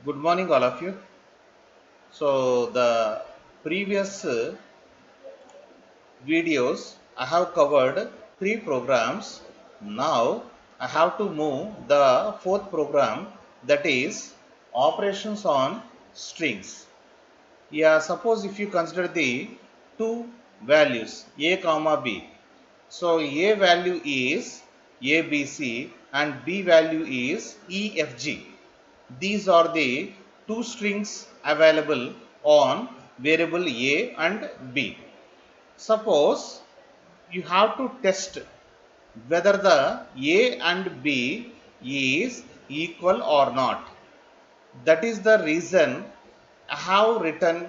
Good morning, all of you. So, the previous videos I have covered three programs. Now, I have to move the fourth program, that is operations on strings. Yeah, suppose if you consider the two values a comma b. So, a value is ABC and b value is EFG. These are the two strings available on variable a and b. Suppose you have to test whether the a and b is equal or not. That is the reason I have written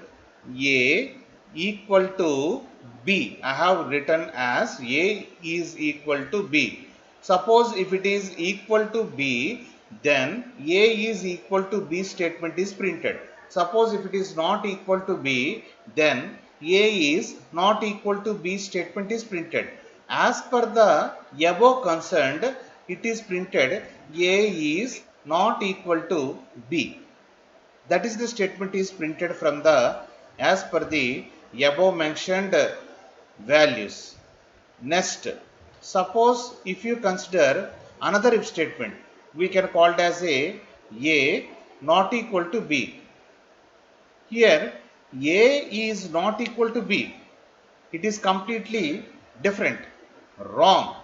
a equal to b. I have written as a is equal to b. Suppose if it is equal to b, then a is equal to b statement is printed. Suppose if it is not equal to b, then a is not equal to b statement is printed. As per the above concerned, it is printed a is not equal to b. That is the statement is printed from the as per the above mentioned values. Next, suppose if you consider another if statement, we can call it as a not equal to b. Here a is not equal to b. It is completely different, wrong.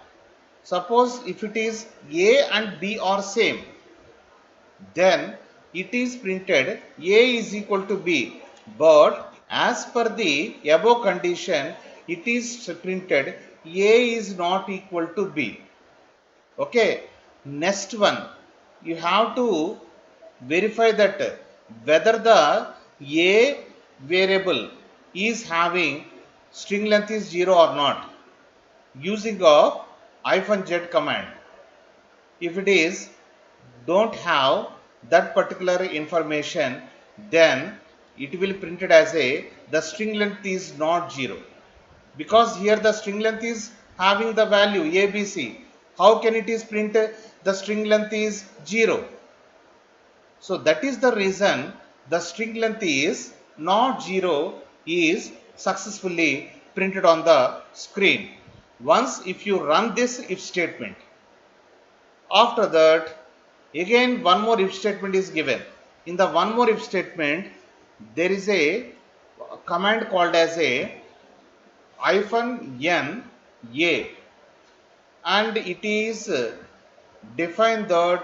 Suppose if it is a and b are same, then it is printed a is equal to b, but as per the above condition, it is printed a is not equal to b. Okay, next one, you have to verify that whether the a variable is having string length is 0 or not using of -z command. If it is don't have that particular information, then it will printed as a the string length is not 0, because here the string length is having the value ABC. How can it is print the string length is 0? So that is the reason the string length is not 0 is successfully printed on the screen. Once if you run this if statement, after that again one more if statement is given. In the one more if statement, there is a command called as a -n a, and it is defined that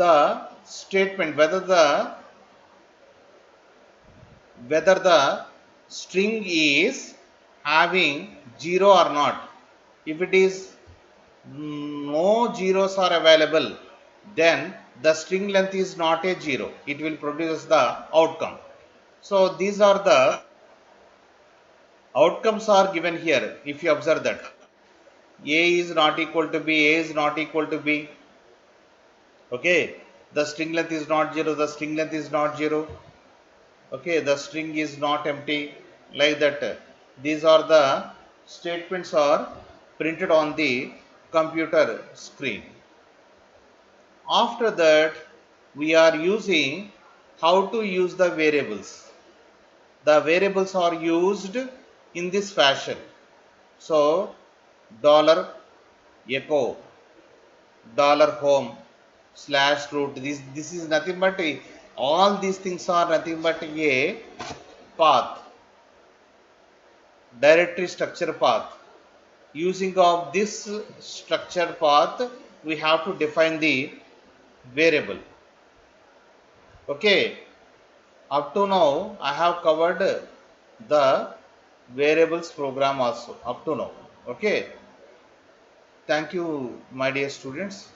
the statement whether the string is having 0 or not. If it is no zeros are available, then the string length is not a 0. It will produce the outcome. So these are the outcomes are given here. If you observe that a is not equal to b, a is not equal to b. Okay, the string length is not 0, the string length is not 0. Okay, the string is not empty, like that. These are the statements are printed on the computer screen. After that, we are using how to use the variables. The variables are used in this fashion. So, $echo, $home, /root. This is nothing but all these things are nothing but a path, directory structure path. Using of this structure path, we have to define the variable. Okay, up to now I have covered the variables program also up to now. Okay, thank you my dear students.